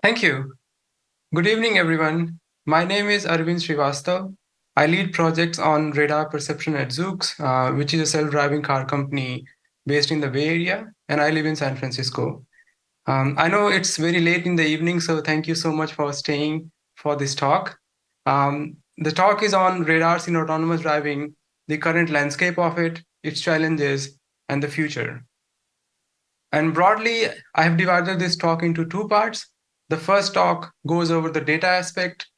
Thank you. Good evening, everyone. My name is Arvind Srivastav. I lead projects on radar perception at Zoox, which is a self-driving car company based in the Bay Area, and I live in San Francisco. I know it's very late in the evening, so thank you so much for staying for this talk. The talk is on radars in autonomous driving, the current landscape of it, its challenges, and the future. And broadly, I have divided this talk into two parts. The first talk goes over the data aspect,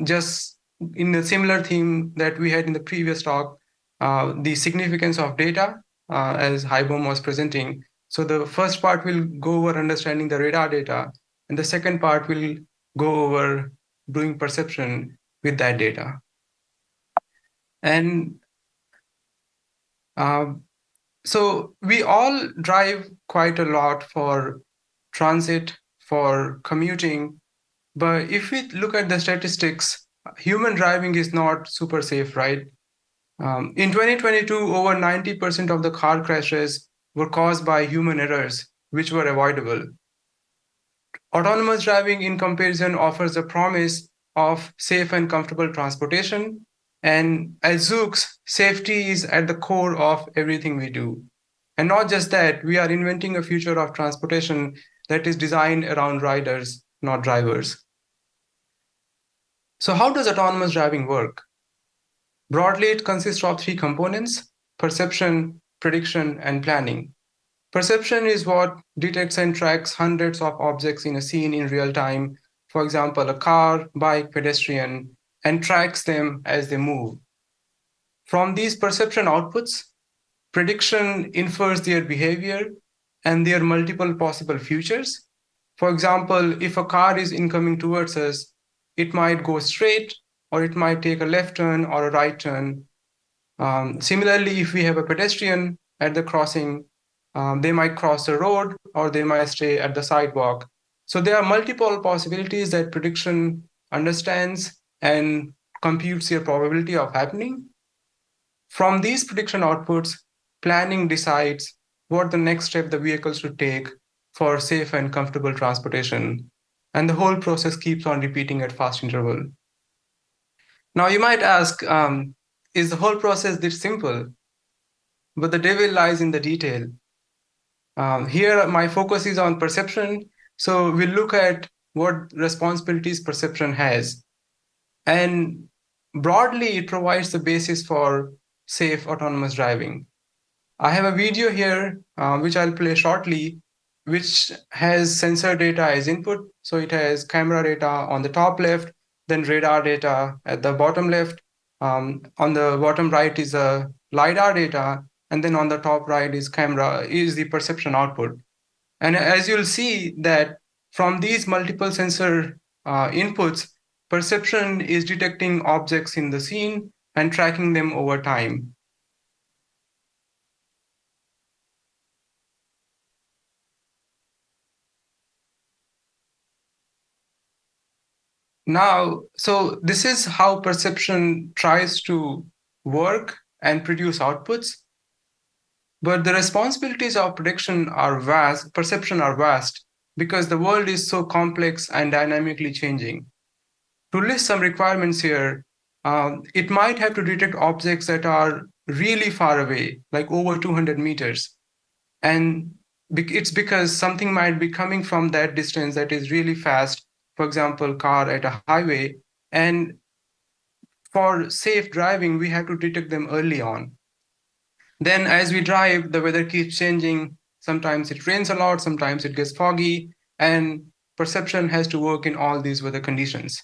just in a similar theme that we had in the previous talk, the significance of data, as Haibom was presenting. So the first part will go over understanding the radar data, and the second part will go over doing perception with that data. And so we all drive quite a lot for transit, for commuting. But if we look at the statistics, human driving is not super safe, right? In 2022, over 90% of the car crashes were caused by human errors, which were avoidable. Autonomous driving, in comparison, offers a promise of safe and comfortable transportation. And at Zoox, safety is at the core of everything we do. And not just that, we are inventing a future of transportation that is designed around riders, not drivers. So how does autonomous driving work? Broadly, it consists of three components: perception, prediction, and planning. Perception is what detects and tracks hundreds of objects in a scene in real time, for example, a car, bike, pedestrian, and tracks them as they move. From these perception outputs, prediction infers their behavior and their multiple possible futures. For example, if a car is incoming towards us, it might go straight, or it might take a left turn or a right turn. Similarly, if we have a pedestrian at the crossing, they might cross the road or they might stay at the sidewalk. So there are multiple possibilities that prediction understands and computes their probability of happening. From these prediction outputs, planning decides what the next step the vehicle should take for safe and comfortable transportation. And the whole process keeps on repeating at fast interval. Now you might ask, is the whole process this simple? But the devil lies in the detail. Here, my focus is on perception. So we'll look at what responsibilities perception has. And broadly, it provides the basis for safe autonomous driving. I have a video here, which I'll play shortly, which has sensor data as input. So it has camera data on the top left, then radar data at the bottom left. On the bottom right is a LiDAR data, and then on the top right is the perception output. And as you'll see that from these multiple sensor inputs, perception is detecting objects in the scene and tracking them over time. Now, so this is how perception tries to work and produce outputs. But the responsibilities of perception are vast because the world is so complex and dynamically changing. To list some requirements here, it might have to detect objects that are really far away, like over 200 meters. And it's because something might be coming from that distance that is really fast, for example, car at a highway. And for safe driving, we have to detect them early on. Then as we drive, the weather keeps changing. Sometimes it rains a lot, sometimes it gets foggy, and perception has to work in all these weather conditions.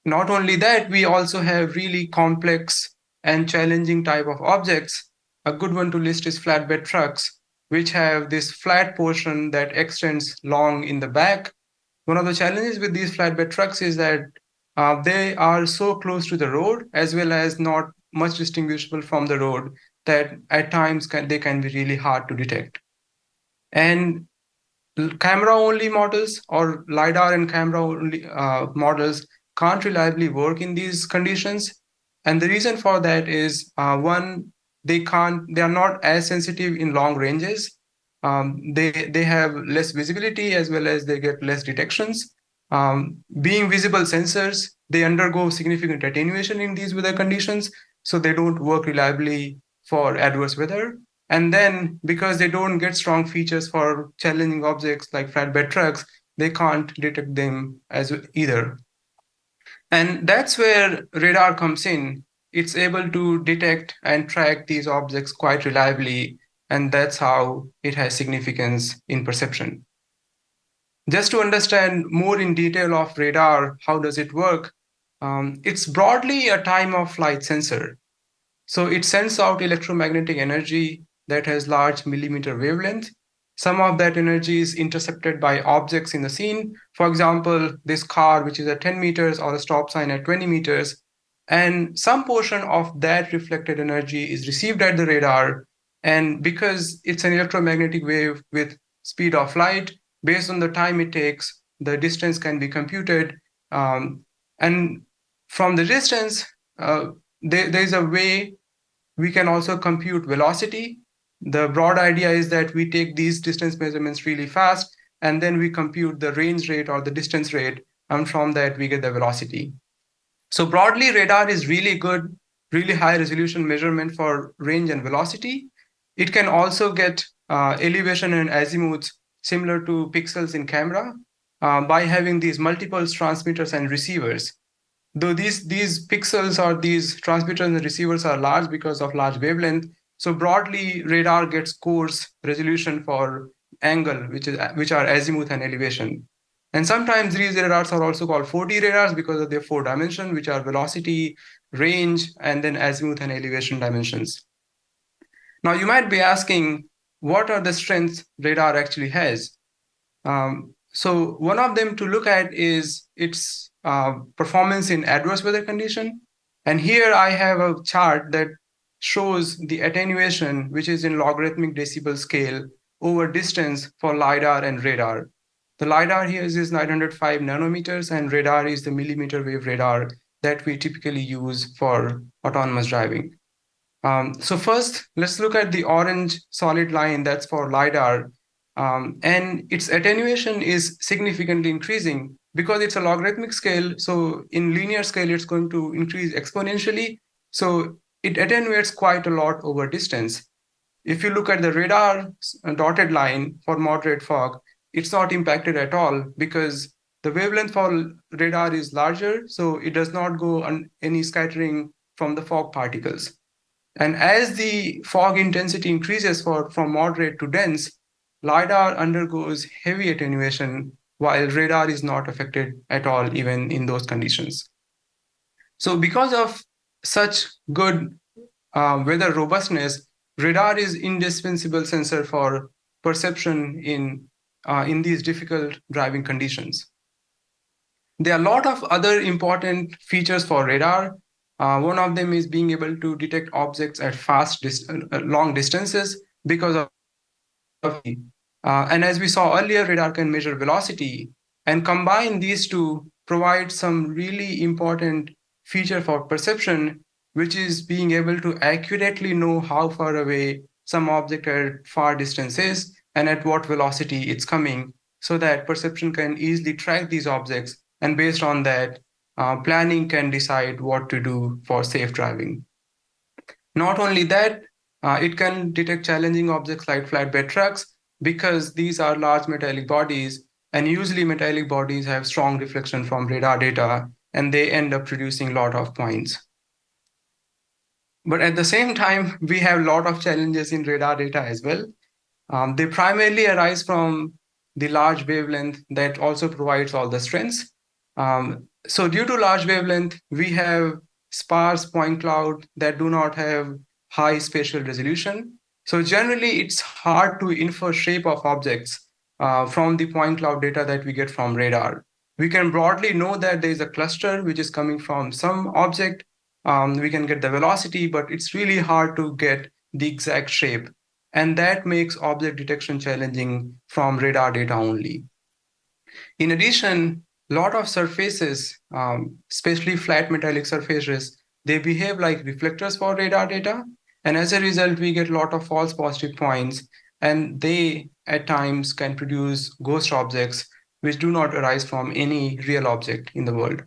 Not only that, we also have really complex and challenging type of objects. A good one to list is flatbed trucks, which have this flat portion that extends long in the back. One of the challenges with these flatbed trucks is that they are so close to the road, as well as not much distinguishable from the road, that at times they can be really hard to detect. And camera-only models or LiDAR and camera-only models can't reliably work in these conditions. And the reason for that is, one, they are not as sensitive in long ranges. they have less visibility as well as they get less detections. Being visible sensors, they undergo significant attenuation in these weather conditions, so they don't work reliably for adverse weather. And then because they don't get strong features for challenging objects like flatbed trucks, they can't detect them as either. And that's where radar comes in. It's able to detect and track these objects quite reliably, and that's how it has significance in perception. Just to understand more in detail of radar, how does it work? It's broadly a time of flight sensor. So it sends out electromagnetic energy that has large millimeter wavelength. Some of that energy is intercepted by objects in the scene. For example, this car, which is at 10 meters, or a stop sign at 20 meters. And some portion of that reflected energy is received at the radar. And because it's an electromagnetic wave with speed of light, based on the time it takes, the distance can be computed. And from the distance, there is a way we can also compute velocity. The broad idea is that we take these distance measurements really fast, and then we compute the range rate or the distance rate, and from that we get the velocity. So broadly, radar is really good, really high resolution measurement for range and velocity. It can also get elevation and azimuths similar to pixels in camera by having these multiple transmitters and receivers. Though these pixels or these transmitters and receivers are large because of large wavelength, so broadly radar gets coarse resolution for angle, which are azimuth and elevation. And sometimes these radars are also called 4D radars because of their 4 dimensions, which are velocity, range, and then azimuth and elevation dimensions. Now you might be asking, what are the strengths radar actually has? So one of them to look at is its performance in adverse weather condition. And here I have a chart that shows the attenuation, which is in logarithmic decibel scale over distance for LiDAR and radar. The LiDAR here is 905 nanometers, and radar is the millimeter wave radar that we typically use for autonomous driving. So first, let's look at the orange solid line that's for LiDAR. And its attenuation is significantly increasing because it's a logarithmic scale. So in linear scale, it's going to increase exponentially. So it attenuates quite a lot over distance. If you look at the radar dotted line for moderate fog, it's not impacted at all because the wavelength for radar is larger, so it does not go on any scattering from the fog particles. And as the fog intensity increases from moderate to dense, LiDAR undergoes heavy attenuation while radar is not affected at all, even in those conditions. So because of such good weather robustness, radar is indispensable sensor for perception in these difficult driving conditions. There are a lot of other important features for radar. One of them is being able to detect objects at long distances because of and as we saw earlier, radar can measure velocity, and combine these two provide some really important feature for perception, which is being able to accurately know how far away some object at far distance is and at what velocity it's coming, so that perception can easily track these objects, and based on that, planning can decide what to do for safe driving. Not only that, it can detect challenging objects like flatbed trucks because these are large metallic bodies, and usually metallic bodies have strong reflection from radar data, and they end up producing a lot of points. But at the same time, we have a lot of challenges in radar data as well. They primarily arise from the large wavelength that also provides all the strengths. So due to large wavelength, we have sparse point cloud that do not have high spatial resolution. So generally, it's hard to infer shape of objects from the point cloud data that we get from radar. We can broadly know that there is a cluster which is coming from some object. We can get the velocity, but it's really hard to get the exact shape. And that makes object detection challenging from radar data only. In addition, a lot of surfaces, especially flat metallic surfaces, they behave like reflectors for radar data. And as a result, we get a lot of false positive points. and they at times can produce ghost objects which do not arise from any real object in the world.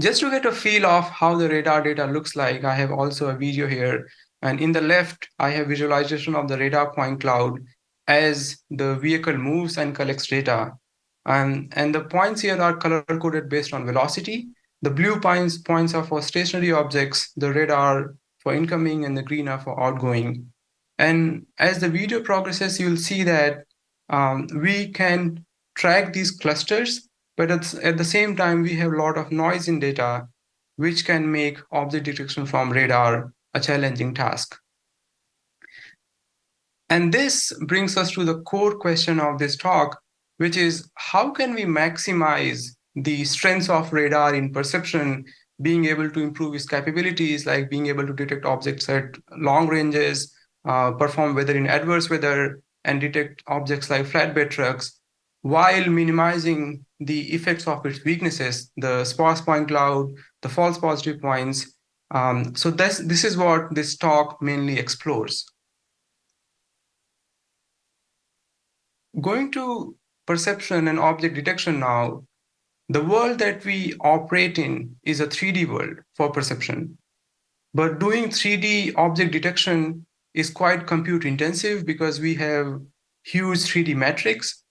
Just to get a feel of how the radar data looks like, I have also a video here. And in the left, I have visualization of the radar point cloud as the vehicle moves and collects data. And the points here are color-coded based on velocity. The blue points are for stationary objects, the red are for incoming, and the green are for outgoing. And as the video progresses, you'll see that we can track these clusters, but at the same time, we have a lot of noise in data, which can make object detection from radar a challenging task. And this brings us to the core question of this talk, which is how can we maximize the strengths of radar in perception, being able to improve its capabilities, like being able to detect objects at long ranges, perform weather in adverse weather, and detect objects like flatbed trucks, while minimizing the effects of its weaknesses, the sparse point cloud, the false positive points. So this is what this talk mainly explores. Going to perception and object detection now, the world that we operate in is a 3D world for perception. But doing 3D object detection is quite compute intensive because we have huge 3D metrics.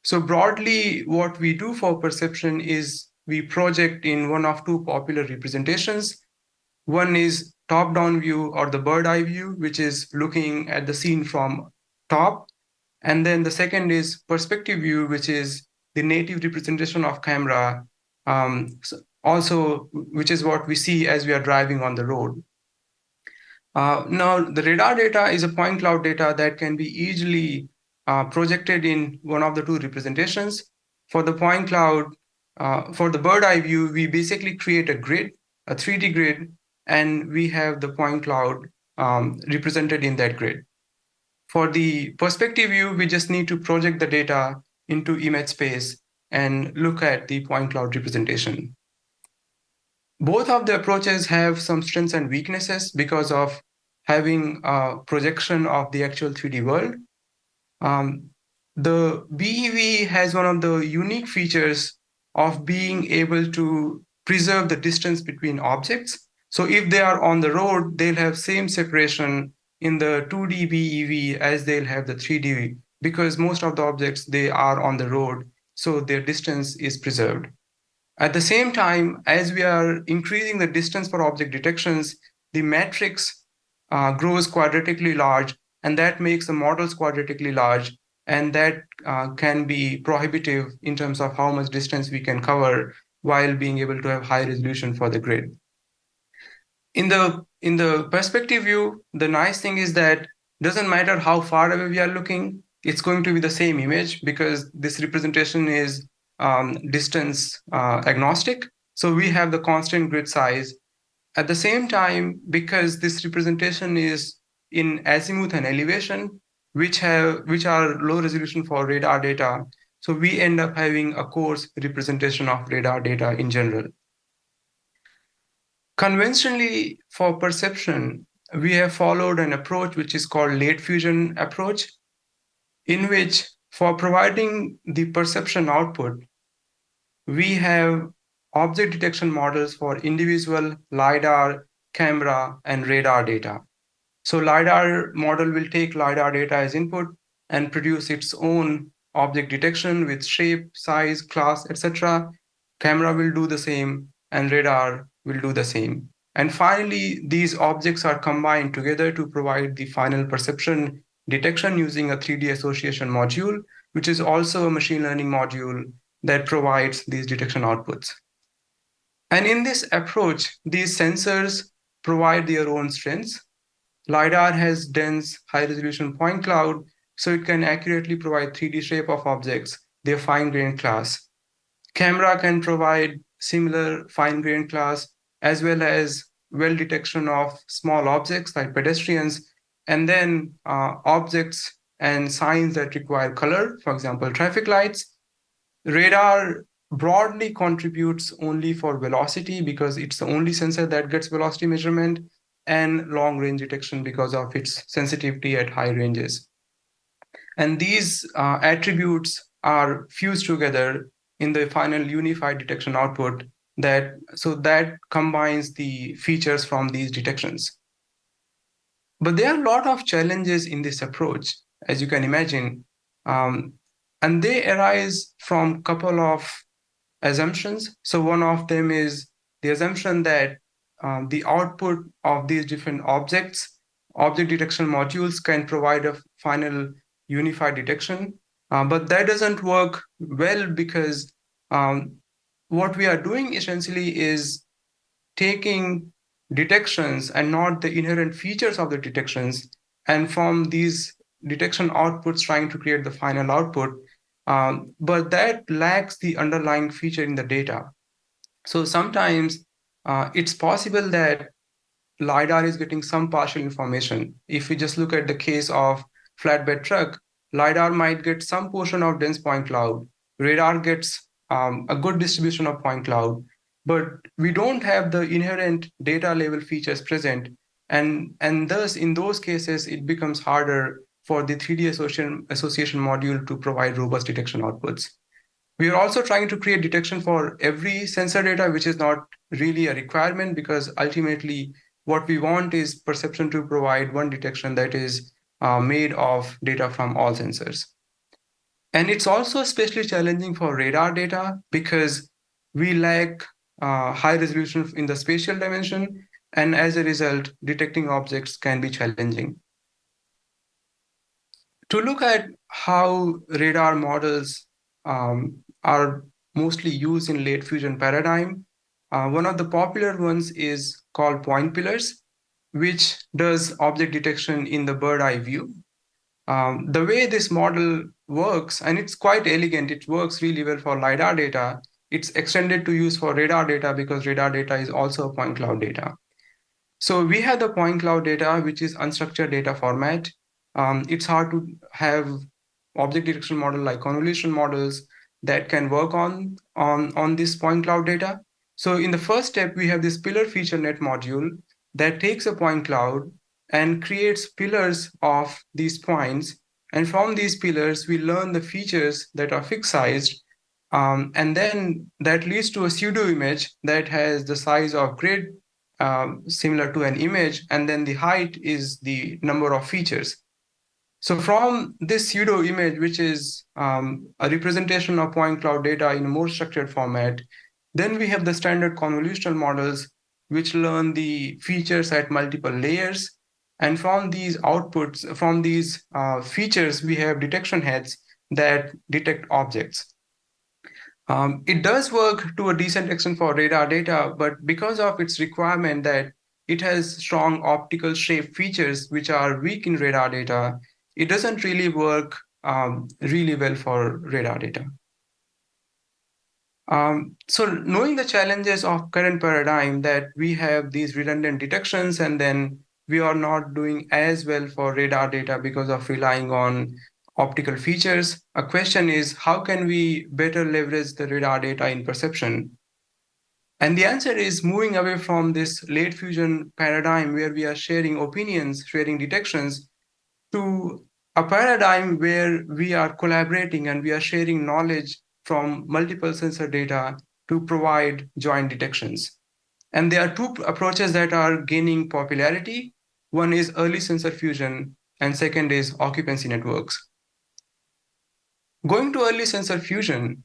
So broadly, what we do for perception is we project in one of two popular representations. One is top-down view or the bird eye view, which is looking at the scene from top. And then the second is perspective view, which is the native representation of camera, also, which is what we see as we are driving on the road. Now, the radar data is a point cloud data that can be easily projected in one of the two representations. For the point cloud, for the bird eye view, we basically create a grid, a 3D grid, and we have the point cloud represented in that grid. For the perspective view, we just need to project the data into image space and look at the point cloud representation. Both of the approaches have some strengths and weaknesses because of having a projection of the actual 3D world. The BEV has one of the unique features of being able to preserve the distance between objects. So if they are on the road, they'll have same separation in the 2D BEV as they'll have the 3D, because most of the objects, they are on the road, so their distance is preserved. At the same time, as we are increasing the distance for object detections, the matrix grows quadratically large, and that makes the models quadratically large, and that can be prohibitive in terms of how much distance we can cover while being able to have high resolution for the grid. In the perspective view, the nice thing is that doesn't matter how far away we are looking, it's going to be the same image because this representation is distance agnostic. So we have the constant grid size. At the same time, because this representation is in azimuth and elevation, which are low resolution for radar data, so we end up having a coarse representation of radar data in general. Conventionally, for perception, we have followed an approach which is called late fusion approach, in which for providing the perception output, we have object detection models for individual LiDAR, camera, and radar data. So LiDAR model will take LiDAR data as input and produce its own object detection with shape, size, class, etc. Camera will do the same, and radar will do the same. And finally, these objects are combined together to provide the final perception detection using a 3D association module, which is also a machine learning module that provides these detection outputs. And in this approach, these sensors provide their own strengths. LiDAR has dense, high-resolution point cloud, so it can accurately provide 3D shape of objects, their fine-grained class. Camera can provide similar fine-grained class, as well as well detection of small objects like pedestrians, and then objects and signs that require color, for example, traffic lights. Radar broadly contributes only for velocity because it's the only sensor that gets velocity measurement. and long-range detection because of its sensitivity at high ranges. And these attributes are fused together in the final unified detection output that combines the features from these detections. But there are a lot of challenges in this approach, as you can imagine, um, and they arise from a couple of assumptions. So one of them is the assumption that the output of these different object detection modules can provide a final unified detection. But that doesn't work well because um, what we are doing essentially is taking detections and not the inherent features of the detections, and from these detection outputs trying to create the final output, but that lacks the underlying feature in the data. So sometimes it's possible that LiDAR is getting some partial information. If we just look at the case of flatbed truck, LiDAR might get some portion of dense point cloud. Radar gets a good distribution of point cloud, but we don't have the inherent data level features present. And thus, in those cases, it becomes harder for the 3D association module to provide robust detection outputs. We are also trying to create detection for every sensor data, which is not really a requirement because ultimately what we want is perception to provide one detection that is made of data from all sensors. And it's also especially challenging for radar data because we lack high resolution in the spatial dimension. And as a result, detecting objects can be challenging. To look at how radar models are mostly used in late fusion paradigm, one of the popular ones is called point pillars, which does object detection in the bird eye view. The way this model works, and it's quite elegant, it works really well for LiDAR data. It's extended to use for radar data because radar data is also point cloud data. So we have the point cloud data, which is unstructured data format. It's hard to have object detection model like convolution models that can work on this point cloud data. So in the first step, we have this pillar feature net module that takes a point cloud and creates pillars of these points. And from these pillars, we learn the features that are fixed sized. And then that leads to a pseudo image that has the size of grid similar to an image, and then the height is the number of features. So from this pseudo image, which is a representation of point cloud data in a more structured format, then we have the standard convolutional models, which learn the features at multiple layers. And from these outputs, from these features, we have detection heads that detect objects. It does work to a decent extent for radar data, but because of its requirement that it has strong optical shape features, which are weak in radar data, it doesn't really work really well for radar data. So knowing the challenges of current paradigm that we have these redundant detections and then we are not doing as well for radar data because of relying on optical features, a question is how can we better leverage the radar data in perception? And the answer is moving away from this late fusion paradigm where we are sharing opinions, sharing detections, to a paradigm where we are collaborating and we are sharing knowledge from multiple sensor data to provide joint detections. And there are two approaches that are gaining popularity. One is early sensor fusion, and second is occupancy networks. Going to early sensor fusion,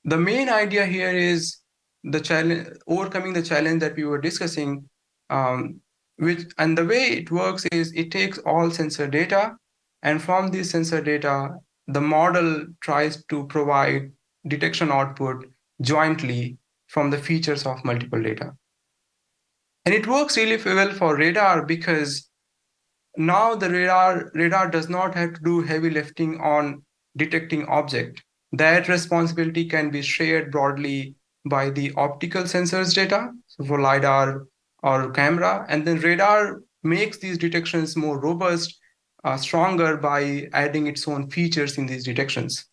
the main idea here is the challenge, overcoming the challenge that we were discussing, and the way it works is it takes all sensor data, and from this sensor data, the model tries to provide detection output jointly from the features of multiple data. And it works really well for radar because now the radar does not have to do heavy lifting on detecting object. That responsibility can be shared broadly by the optical sensors data, so for LiDAR or camera, and then radar makes these detections more robust, stronger by adding its own features in these detections.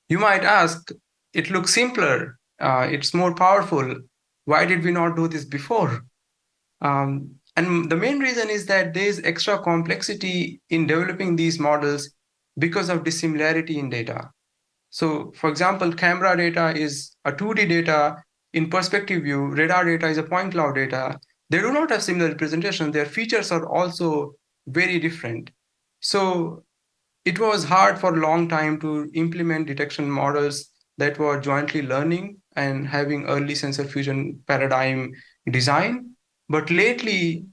You might ask, it looks simpler, it's more powerful. Why did we not do this before? And the main reason is that there is extra complexity in developing these models because of dissimilarity in data. So, for example, camera data is a 2D data in perspective view, radar data is a point cloud data. They do not have similar representation. Their features are also very different. So, it was hard for a long time to implement detection models that were jointly learning and having early sensor fusion paradigm design. But lately,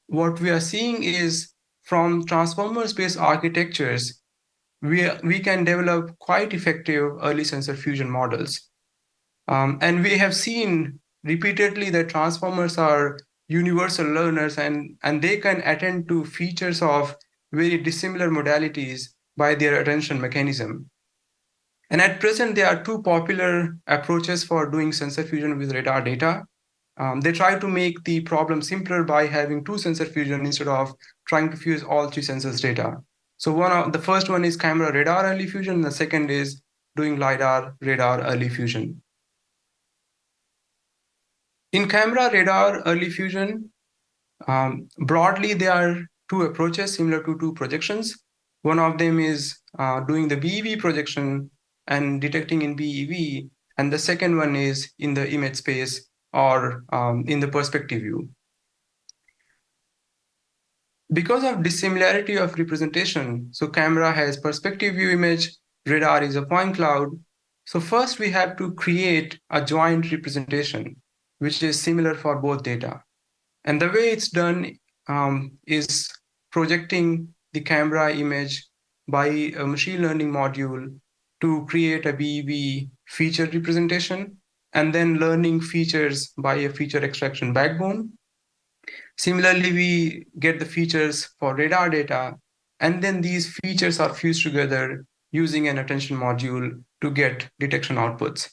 what we are seeing is from transformer-based architectures, we can develop quite effective early sensor fusion models. And we have seen repeatedly that transformers are universal learners and they can attend to features of very dissimilar modalities by their attention mechanism. And at present, there are two popular approaches for doing sensor fusion with radar data. They try to make the problem simpler by having two sensor fusion instead of trying to fuse all three sensors data. So the first one is camera radar early fusion, and the second is doing LiDAR radar early fusion. In camera radar early fusion, broadly, there are two approaches similar to two projections. One of them is doing the BEV projection and detecting in BEV, and the second one is in the image space or in the perspective view. Because of dissimilarity of representation, so camera has perspective view image, radar is a point cloud. So first we have to create a joint representation, which is similar for both data. And the way it's done is projecting the camera image by a machine learning module to create a BEV feature representation, and then learning features by a feature extraction backbone. Similarly, we get the features for radar data, and then these features are fused together using an attention module to get detection outputs.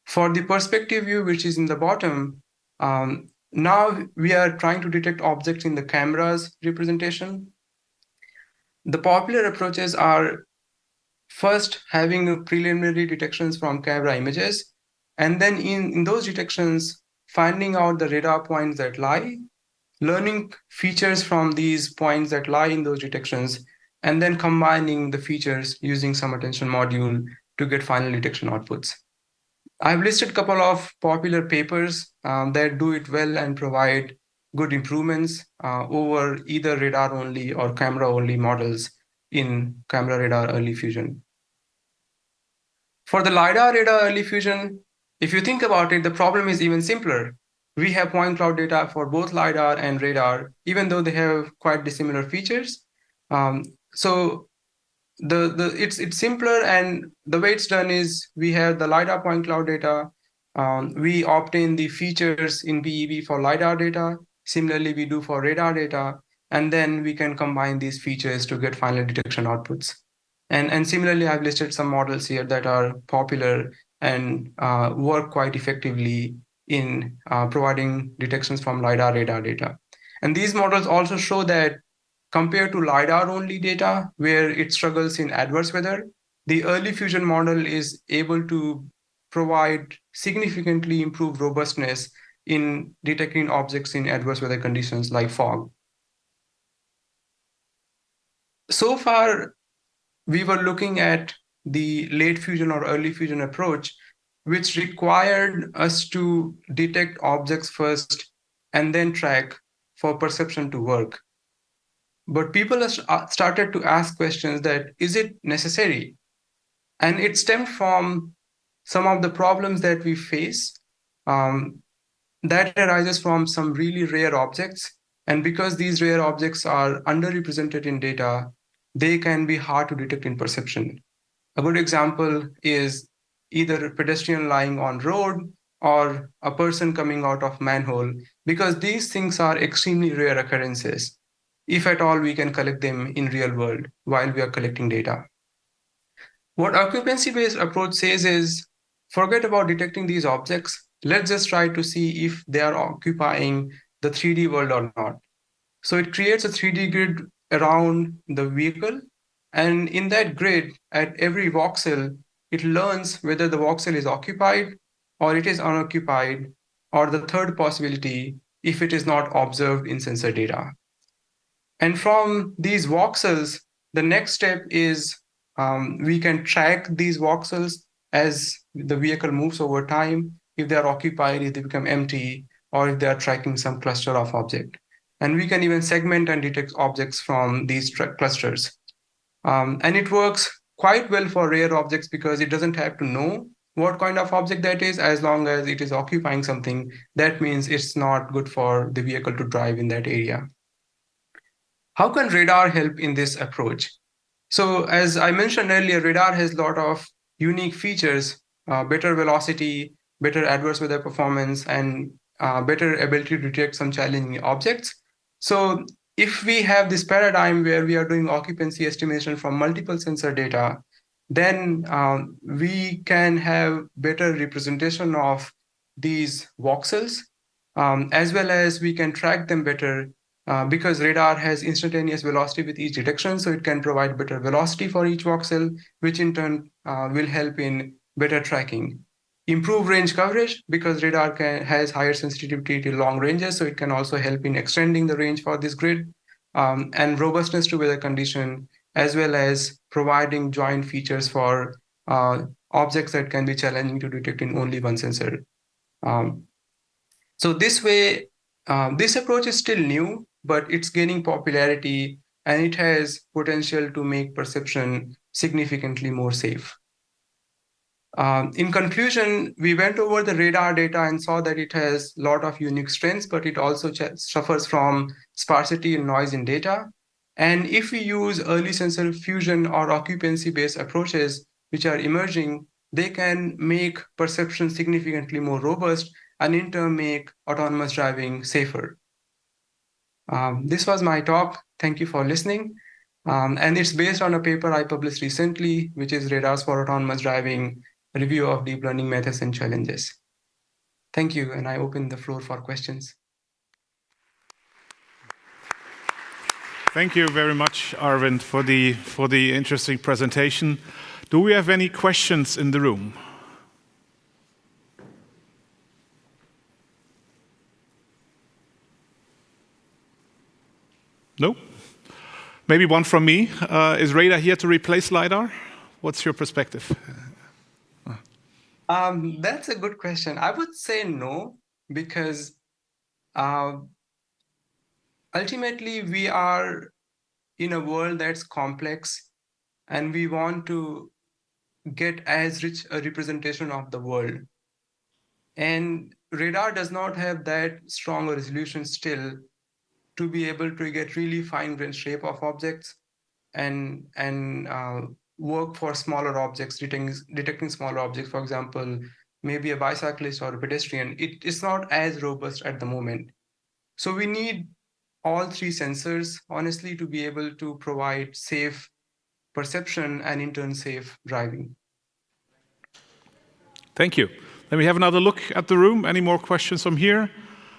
For the perspective view, which is in the bottom, now we are trying to detect objects in the camera's representation. The popular approaches are first having preliminary detections from camera images, and then in those detections, finding out the radar points that lie, learning features from these points that lie in those detections, and then combining the features using some attention module to get final detection outputs. I've listed a couple of popular papers that do it well and provide good improvements over either radar only or camera only models in camera radar early fusion. For the LiDAR radar early fusion, if you think about it, the problem is even simpler. We have point cloud data for both LiDAR and radar, even though they have quite dissimilar features. So it's simpler, and the way it's done is we have the LiDAR point cloud data. We obtain the features in BEV for LiDAR data. Similarly, we do for radar data, and then we can combine these features to get final detection outputs. And similarly, I've listed some models here that are popular and work quite effectively in providing detections from LiDAR radar data. And these models also show that compared to LiDAR only data, where it struggles in adverse weather, the early fusion model is able to provide significantly improved robustness in detecting objects in adverse weather conditions like fog. So far, we were looking at the late fusion or early fusion approach, which required us to detect objects first and then track for perception to work. But people have started to ask questions that, is it necessary? And it stemmed from some of the problems that we face that arises from some really rare objects. And because these rare objects are underrepresented in data, they can be hard to detect in perception. A good example is either a pedestrian lying on road or a person coming out of manhole, because these things are extremely rare occurrences. If at all, we can collect them in real world while we are collecting data. What occupancy-based approach says is, forget about detecting these objects. Let's just try to see if they are occupying the 3D world or not. So it creates a 3D grid around the vehicle. And in that grid, at every voxel, it learns whether the voxel is occupied or it is unoccupied. or the third possibility, if it is not observed in sensor data. And from these voxels, the next step is we can track these voxels as the vehicle moves over time, if they are occupied, if they become empty, or if they are tracking some cluster of object. And we can even segment and detect objects from these clusters. And it works quite well for rare objects because it doesn't have to know what kind of object that is. As long as it is occupying something, that means it's not good for the vehicle to drive in that area. How can radar help in this approach? So as I mentioned earlier, radar has a lot of unique features, better velocity, better adverse weather performance, and better ability to detect some challenging objects. So if we have this paradigm where we are doing occupancy estimation from multiple sensor data, then we can have better representation of these voxels, as well as we can track them better because radar has instantaneous velocity with each detection, so it can provide better velocity for each voxel, which in turn will help in better tracking. Improve range coverage because radar has higher sensitivity to long ranges, so it can also help in extending the range for this grid, and robustness to weather condition, as well as providing joint features for objects that can be challenging to detect in only one sensor. So this way, this approach is still new, but it's gaining popularity and it has potential to make perception significantly more safe. In conclusion, we went over the radar data and saw that it has a lot of unique strengths, but it also suffers from sparsity and noise in data. And if we use early sensor fusion or occupancy-based approaches, which are emerging, they can make perception significantly more robust and in turn make autonomous driving safer. This was my talk. Thank you for listening. And it's based on a paper I published recently, which is Radars for Autonomous Driving, a review of deep learning methods and challenges. Thank you, and I open the floor for questions. Thank you very much, Arvind, for the interesting presentation. Do we have any questions in the room? No? Maybe one from me. Is radar here to replace LiDAR? What's your perspective? That's a good question. I would say no, because ultimately we are in a world that's complex and we want to get as rich a representation of the world. And radar does not have that strong a resolution still to be able to get really fine-grained shape of objects and work for smaller objects, detecting smaller objects, for example, maybe a bicyclist or a pedestrian. It is not as robust at the moment. So we need all three sensors, honestly, to be able to provide safe perception and in turn safe driving. Thank you. Let me have another look at the room. Any more questions from here?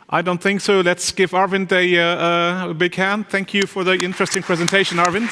I don't think so. Let's give Arvind a big hand. Thank you for the interesting presentation, Arvind.